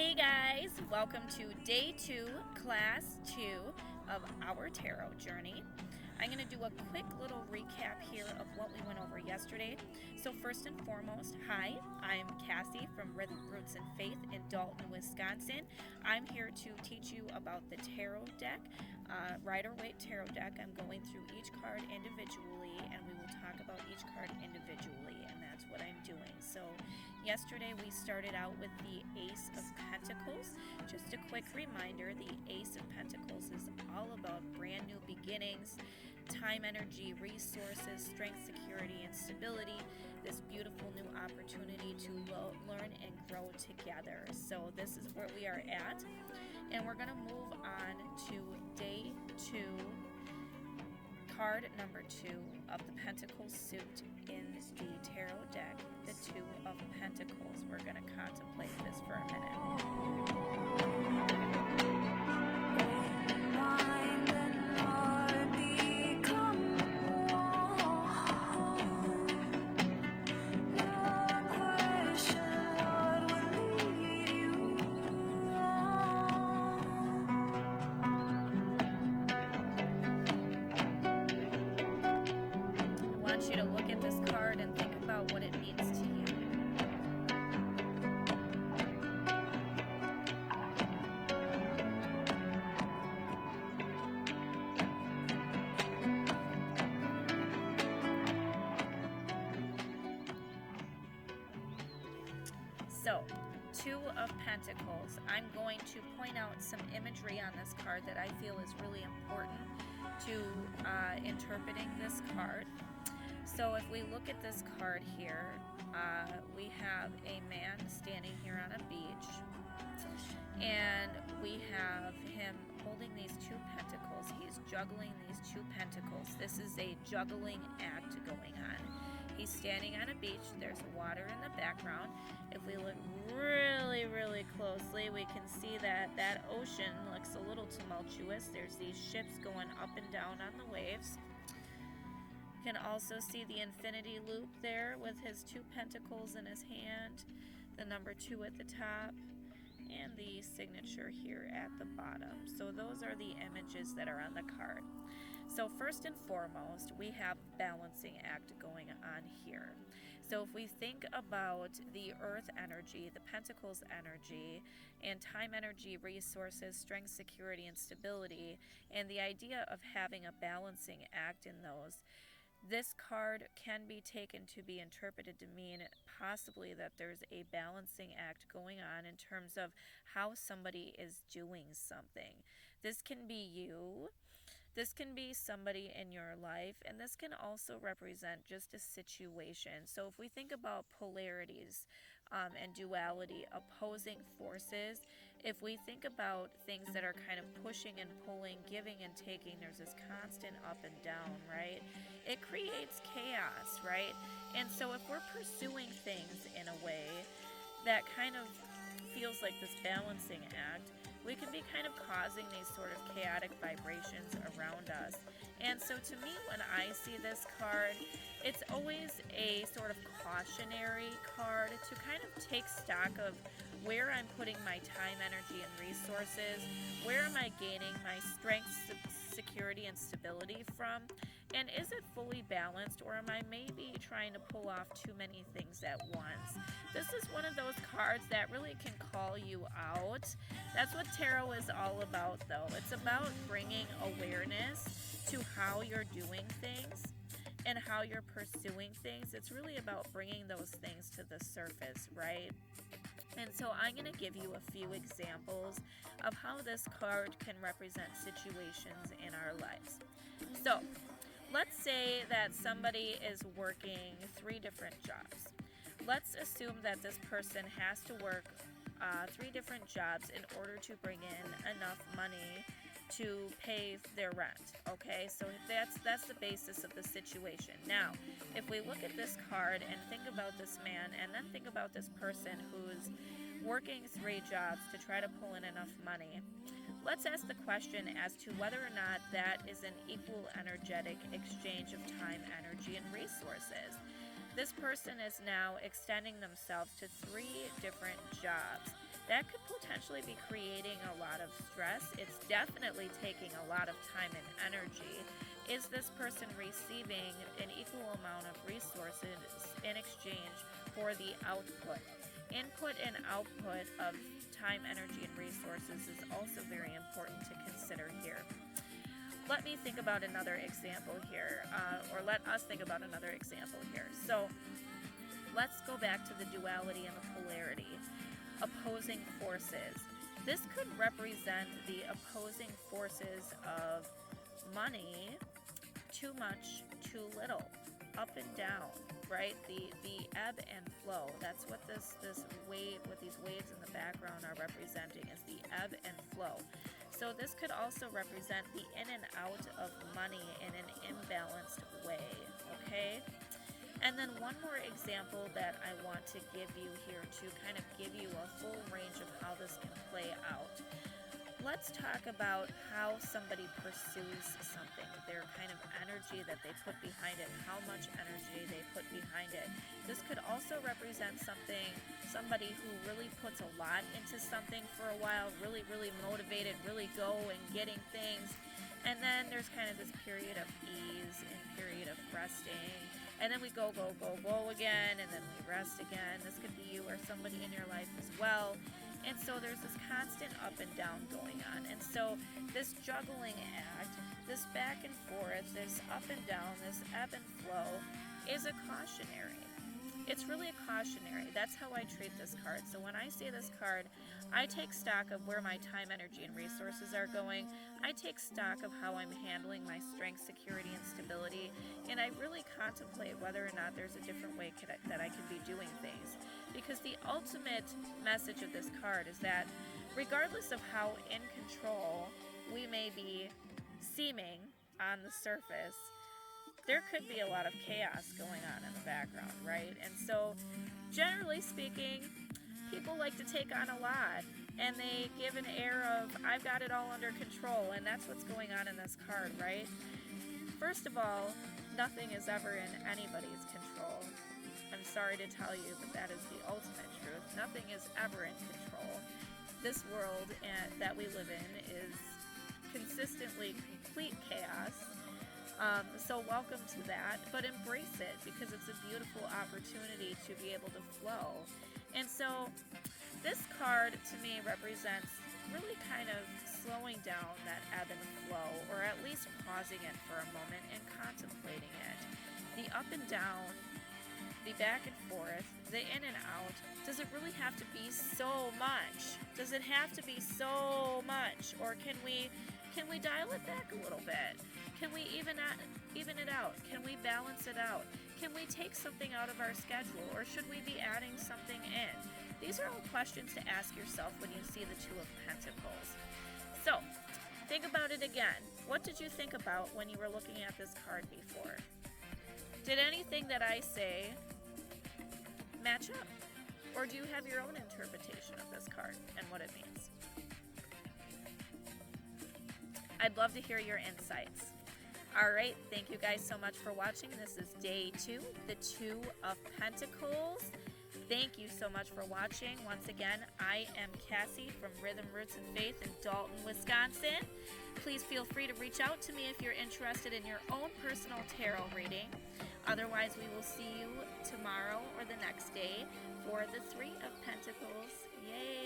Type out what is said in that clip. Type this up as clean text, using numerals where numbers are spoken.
Hey guys, welcome to day 2, class 2 of our tarot journey. I'm going to do a quick little recap here of what we went over yesterday. So first and foremost, hi, I'm Cassie from Rhythm Roots and Faith in Dalton, Wisconsin. I'm here to teach you about the tarot deck, Rider-Waite tarot deck. I'm going through each card individually, and we will talk about each card individually, and that's what I'm doing. So yesterday we started out with the Ace of Pentacles. Just a quick reminder, the Ace of Pentacles is all about brand new beginnings, time, energy, resources, strength, security, and stability. This beautiful new opportunity to learn and grow together. So this is where we are at, and we're going to move on to day 2, card number 2 of the Pentacles suit in the tarot deck, the Two of Pentacles. We're going to contemplate this for a minute. And think about what it means to you. So, Two of Pentacles. I'm going to point out some imagery on this card that I feel is really important to interpreting this card. So if we look at this card here, we have a man standing here on a beach, and we have him holding these two pentacles. He's juggling these two pentacles. This is a juggling act going on. He's standing on a beach. There's water in the background. If we look really, really closely, we can see that that ocean looks a little tumultuous. There's these ships going up and down on the waves. You can also see the infinity loop there with his two pentacles in his hand, the number 2 at the top, and the signature here at the bottom. So those are the images that are on the card. So first and foremost, we have balancing act going on here. So if we think about the earth energy, the pentacles energy, and time energy, resources, strength, security, and stability, and the idea of having a balancing act in those, this card can be taken to be interpreted to mean possibly that there's a balancing act going on in terms of how somebody is doing something. This can be you. This can be somebody in your life, and this can also represent just a situation. So if we think about polarities and duality, opposing forces, if we think about things that are kind of pushing and pulling, giving and taking, there's this constant up and down, right? It creates chaos, right? And so if we're pursuing things in a way that kind of feels like this balancing act, we can be kind of causing these sort of chaotic vibrations around us. And so to me, when I see this card, it's always a sort of cautionary card to kind of take stock of where I'm putting my time, energy, and resources, where am I gaining my strength, security, and stability from, and is it fully balanced, or am I maybe trying to pull off too many things at once? This is one of those cards that really can call you out. That's what tarot is all about, though. It's about bringing awareness to how you're doing things and how you're pursuing things. It's really about bringing those things to the surface, right? And so I'm going to give you a few examples of how this card can represent situations in our lives. So let's say that somebody is working 3 different jobs. Let's assume that this person has to work 3 different jobs in order to bring in enough money to pay their rent. Okay, so that's the basis of the situation. Now, if we look at this card and think about this man, and then think about this person who's working 3 jobs to try to pull in enough money, let's ask the question as to whether or not that is an equal energetic exchange of time, energy, and resources. This person is now extending themselves to 3 different jobs. that could potentially be creating a lot of stress. It's definitely taking a lot of time and energy. Is this person receiving an equal amount of resources in exchange for the output? Input and output of time, energy, and resources is also very important to consider here. Let me think about another example here, or let us think about another example here. So let's go back to the duality and the polarity. Opposing forces. This could represent the opposing forces of money, too much, too little, up and down, right? The ebb and flow. That's what this wave, what these waves in the background are representing, is the ebb and flow. So this could also represent the in and out of money in an imbalanced way, okay? And then one more example that I want to give you here to kind of give you a full range of how this can play out. Let's talk about how somebody pursues something, their kind of energy that they put behind it, how much energy they put behind it. This could also represent somebody who really puts a lot into something for a while, really, really motivated, really go and getting things. And then there's kind of this period of ease and period of resting. And then we go again, and then we rest again. This could be you or somebody in your life as well. And so there's this constant up and down going on. And so this juggling act, this back and forth, this up and down, this ebb and flow is a cautionary. It's really a cautionary. That's how I treat this card. So when I see this card, I take stock of where my time, energy, and resources are going. I take stock of how I'm handling my strength, security, and stability. And I really contemplate whether or not there's a different way that I can be doing things. Because the ultimate message of this card is that regardless of how in control we may be seeming on the surface, there could be a lot of chaos going on in the background, right? And so, generally speaking, people like to take on a lot, and they give an air of, I've got it all under control, and that's what's going on in this card, right? First of all, nothing is ever in anybody's control. I'm sorry to tell you, but that is the ultimate truth. Nothing is ever in control. This world that we live in is consistently complete chaos. So welcome to that, but embrace it because it's a beautiful opportunity to be able to flow. And so this card to me represents really kind of slowing down that ebb and flow, or at least pausing it for a moment and contemplating it. The up and down, the back and forth, the in and out, does it really have to be so much? Does it have to be so much? Or can we dial it back a little bit? Can we even it out? Can we balance it out? Can we take something out of our schedule, or should we be adding something in? These are all questions to ask yourself when you see the Two of Pentacles. So, think about it again. What did you think about when you were looking at this card before? Did anything that I say match up? Or do you have your own interpretation of this card and what it means? I'd love to hear your insights. All right, thank you guys so much for watching. This is day 2, the Two of Pentacles. Thank you so much for watching. Once again, I am Cassie from Rhythm, Roots, and Faith in Dalton, Wisconsin. Please feel free to reach out to me if you're interested in your own personal tarot reading. Otherwise, we will see you tomorrow or the next day for the Three of Pentacles. Yay!